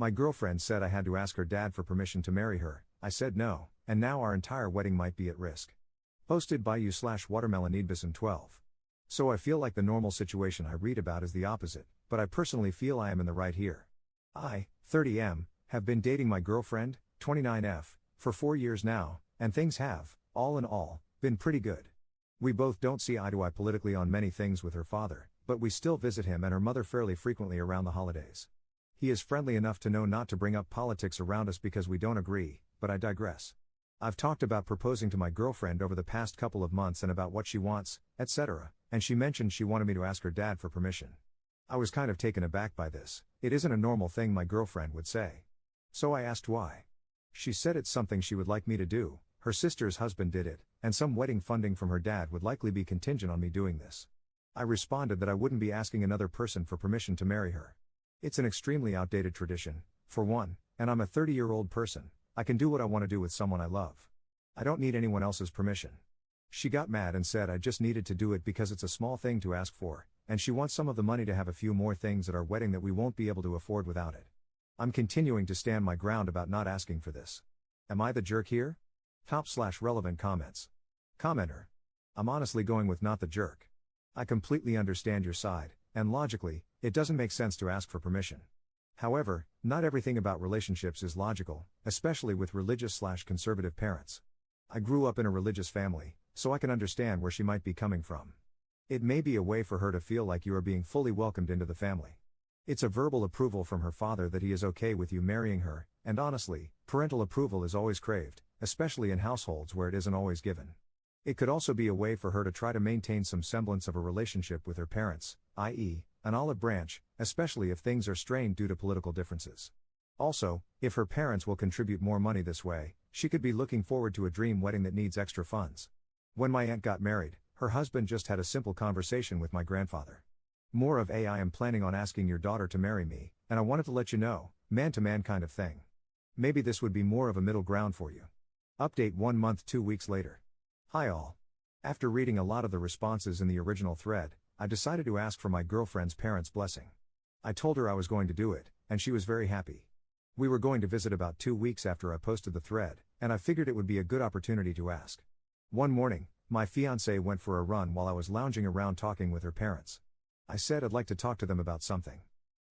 My girlfriend said I had to ask her dad for permission to marry her. I said no, and now our entire wedding might be at risk. Posted by you/watermelonidbism12. So I feel like the normal situation I read about is the opposite, but I personally feel I am in the right here. I, 30M, have been dating my girlfriend, 29F, for 4 years now, and things have, all in all, been pretty good. We both don't see eye to eye politically on many things with her father, but we still visit him and her mother fairly frequently around the holidays. He is friendly enough to know not to bring up politics around us because we don't agree, but I digress. I've talked about proposing to my girlfriend over the past couple of months and about what she wants, etc., and she mentioned she wanted me to ask her dad for permission. I was kind of taken aback by this. It isn't a normal thing my girlfriend would say. So I asked why. She said it's something she would like me to do, her sister's husband did it, and some wedding funding from her dad would likely be contingent on me doing this. I responded that I wouldn't be asking another person for permission to marry her. It's an extremely outdated tradition, for one, and I'm a 30-year-old person. I can do what I want to do with someone I love. I don't need anyone else's permission. She got mad and said I just needed to do it because it's a small thing to ask for, and she wants some of the money to have a few more things at our wedding that we won't be able to afford without it. I'm continuing to stand my ground about not asking for this. Am I the jerk here? Top/relevant comments. Commenter. I'm honestly going with not the jerk. I completely understand your side, and logically, it doesn't make sense to ask for permission. However, not everything about relationships is logical, especially with religious/conservative parents. I grew up in a religious family, so I can understand where she might be coming from. It may be a way for her to feel like you are being fully welcomed into the family. It's a verbal approval from her father that he is okay with you marrying her, and honestly, parental approval is always craved, especially in households where it isn't always given. It could also be a way for her to try to maintain some semblance of a relationship with her parents, i.e., an olive branch, especially if things are strained due to political differences. Also, if her parents will contribute more money this way, she could be looking forward to a dream wedding that needs extra funds. When my aunt got married, her husband just had a simple conversation with my grandfather. More of I am planning on asking your daughter to marry me, and I wanted to let you know, man-to-man kind of thing. Maybe this would be more of a middle ground for you. Update 1 month 2 weeks later. Hi all. After reading a lot of the responses in the original thread, I decided to ask for my girlfriend's parents' blessing. I told her I was going to do it, and she was very happy. We were going to visit about 2 weeks after I posted the thread, and I figured it would be a good opportunity to ask. One morning, my fiancée went for a run while I was lounging around talking with her parents. I said I'd like to talk to them about something.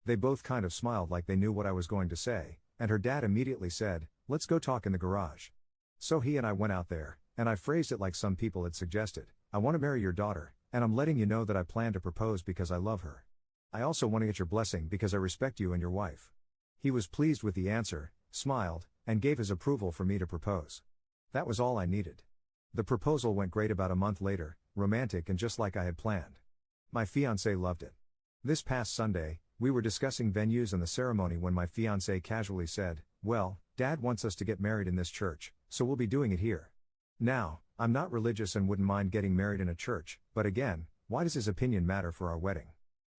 They both kind of smiled like they knew what I was going to say, and her dad immediately said, "Let's go talk in the garage." So he and I went out there, and I phrased it like some people had suggested, "I want to marry your daughter, and I'm letting you know that I plan to propose because I love her. I also want to get your blessing because I respect you and your wife." He was pleased with the answer, smiled, and gave his approval for me to propose. That was all I needed. The proposal went great about a month later, romantic and just like I had planned. My fiancé loved it. This past Sunday, we were discussing venues and the ceremony when my fiancé casually said, "Well, Dad wants us to get married in this church, so we'll be doing it here." Now, I'm not religious and wouldn't mind getting married in a church, but again, why does his opinion matter for our wedding?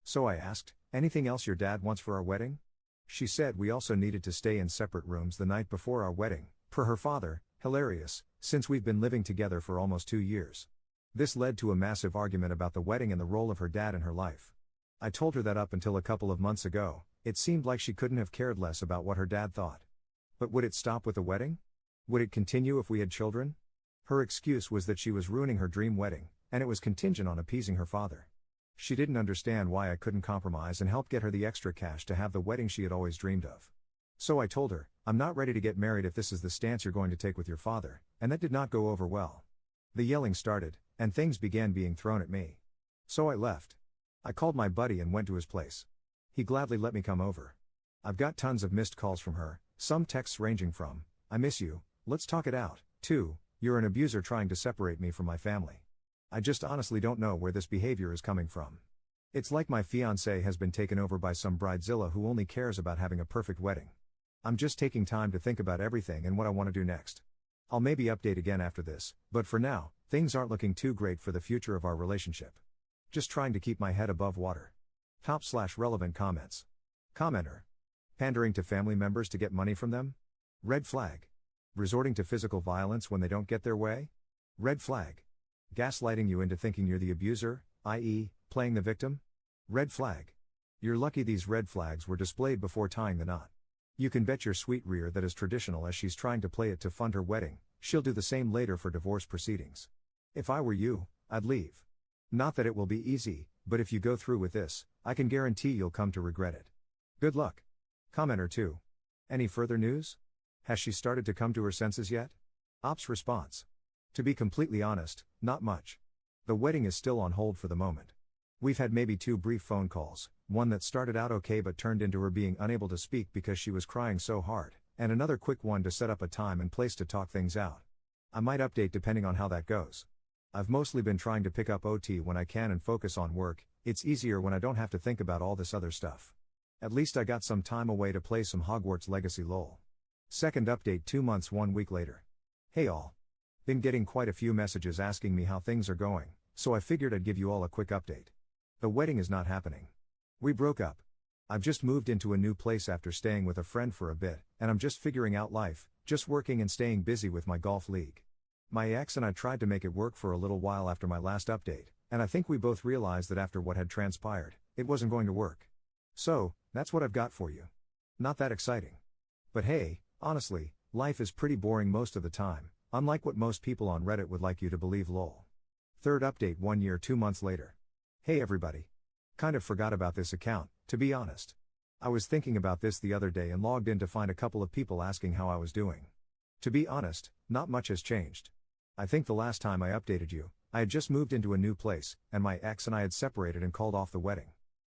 So I asked, "Anything else your dad wants for our wedding?" She said we also needed to stay in separate rooms the night before our wedding, per her father. Hilarious, since we've been living together for almost 2 years. This led to a massive argument about the wedding and the role of her dad in her life. I told her that up until a couple of months ago, it seemed like she couldn't have cared less about what her dad thought. But would it stop with the wedding? Would it continue if we had children? Her excuse was that she was ruining her dream wedding, and it was contingent on appeasing her father. She didn't understand why I couldn't compromise and help get her the extra cash to have the wedding she had always dreamed of. So I told her, "I'm not ready to get married if this is the stance you're going to take with your father," and that did not go over well. The yelling started, and things began being thrown at me. So I left. I called my buddy and went to his place. He gladly let me come over. I've got tons of missed calls from her, some texts ranging from, "I miss you, let's talk it out," to, "You're an abuser trying to separate me from my family." I just honestly don't know where this behavior is coming from. It's like my fiancé has been taken over by some bridezilla who only cares about having a perfect wedding. I'm just taking time to think about everything and what I want to do next. I'll maybe update again after this, but for now, things aren't looking too great for the future of our relationship. Just trying to keep my head above water. Top/relevant comments. Commenter. Pandering to family members to get money from them? Red flag. Resorting to physical violence when they don't get their way? Red flag. Gaslighting you into thinking you're the abuser, i.e., playing the victim? Red flag. You're lucky these red flags were displayed before tying the knot. You can bet your sweet rear that as traditional as she's trying to play it to fund her wedding, she'll do the same later for divorce proceedings. If I were you, I'd leave. Not that it will be easy, but if you go through with this, I can guarantee you'll come to regret it. Good luck. Commenter 2. Any further news? Has she started to come to her senses yet? Ops response. To be completely honest, not much. The wedding is still on hold for the moment. We've had maybe 2 brief phone calls, one that started out okay but turned into her being unable to speak because she was crying so hard, and another quick one to set up a time and place to talk things out. I might update depending on how that goes. I've mostly been trying to pick up OT when I can and focus on work. It's easier when I don't have to think about all this other stuff. At least I got some time away to play some Hogwarts Legacy lol. Second update 2 months 1 week later. Hey all. Been getting quite a few messages asking me how things are going, so I figured I'd give you all a quick update. The wedding is not happening. We broke up. I've just moved into a new place after staying with a friend for a bit, and I'm just figuring out life, just working and staying busy with my golf league. My ex and I tried to make it work for a little while after my last update, and I think we both realized that after what had transpired, it wasn't going to work. So, that's what I've got for you. Not that exciting. But hey, honestly, life is pretty boring most of the time, unlike what most people on Reddit would like you to believe lol. Third update 1 year 2 months later. Hey everybody. Kind of forgot about this account, to be honest. I was thinking about this the other day and logged in to find a couple of people asking how I was doing. To be honest, not much has changed. I think the last time I updated you, I had just moved into a new place, and my ex and I had separated and called off the wedding.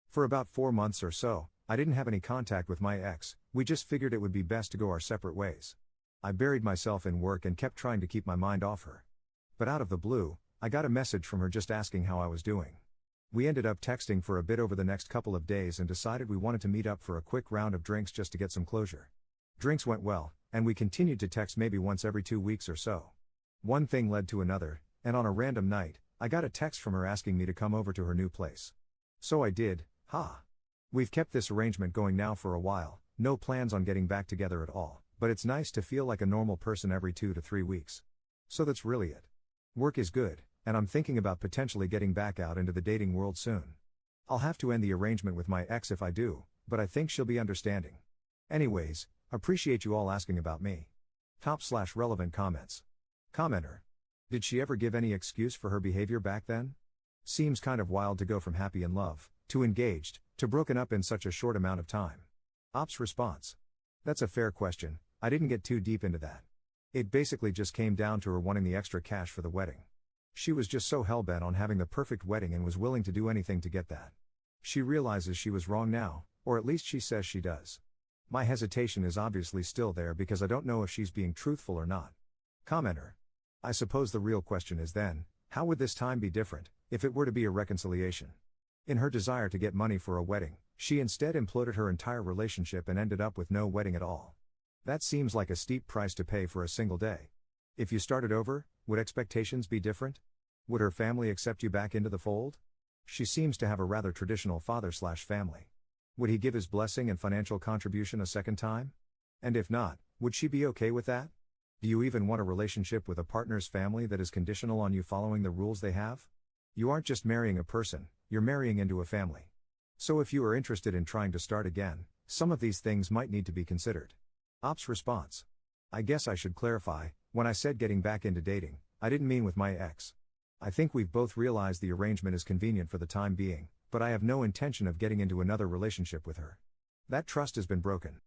For about 4 months or so, I didn't have any contact with my ex, we just figured it would be best to go our separate ways. I buried myself in work and kept trying to keep my mind off her. But out of the blue, I got a message from her just asking how I was doing. We ended up texting for a bit over the next couple of days and decided we wanted to meet up for a quick round of drinks just to get some closure. Drinks went well, and we continued to text maybe once every 2 weeks or so. One thing led to another, and on a random night, I got a text from her asking me to come over to her new place. So I did, We've kept this arrangement going now for a while, no plans on getting back together at all, but it's nice to feel like a normal person every 2 to 3 weeks. So that's really it. Work is good, and I'm thinking about potentially getting back out into the dating world soon. I'll have to end the arrangement with my ex if I do, but I think she'll be understanding. Anyways, appreciate you all asking about me. Top/relevant comments. Commenter. Did she ever give any excuse for her behavior back then? Seems kind of wild to go from happy in love, to engaged, to broken up in such a short amount of time. Ops response. That's a fair question, I didn't get too deep into that. It basically just came down to her wanting the extra cash for the wedding. She was just so hellbent on having the perfect wedding and was willing to do anything to get that. She realizes she was wrong now, or at least she says she does. My hesitation is obviously still there because I don't know if she's being truthful or not. Commenter. I suppose the real question is then, how would this time be different, if it were to be a reconciliation? In her desire to get money for a wedding, she instead imploded her entire relationship and ended up with no wedding at all. That seems like a steep price to pay for a single day. If you started over, would expectations be different? Would her family accept you back into the fold? She seems to have a rather traditional father/family. Would he give his blessing and financial contribution a second time? And if not, would she be okay with that? Do you even want a relationship with a partner's family that is conditional on you following the rules they have? You aren't just marrying a person, you're marrying into a family. So if you are interested in trying to start again, some of these things might need to be considered. Ops response. I guess I should clarify, when I said getting back into dating, I didn't mean with my ex. I think we've both realized the arrangement is convenient for the time being, but I have no intention of getting into another relationship with her. That trust has been broken.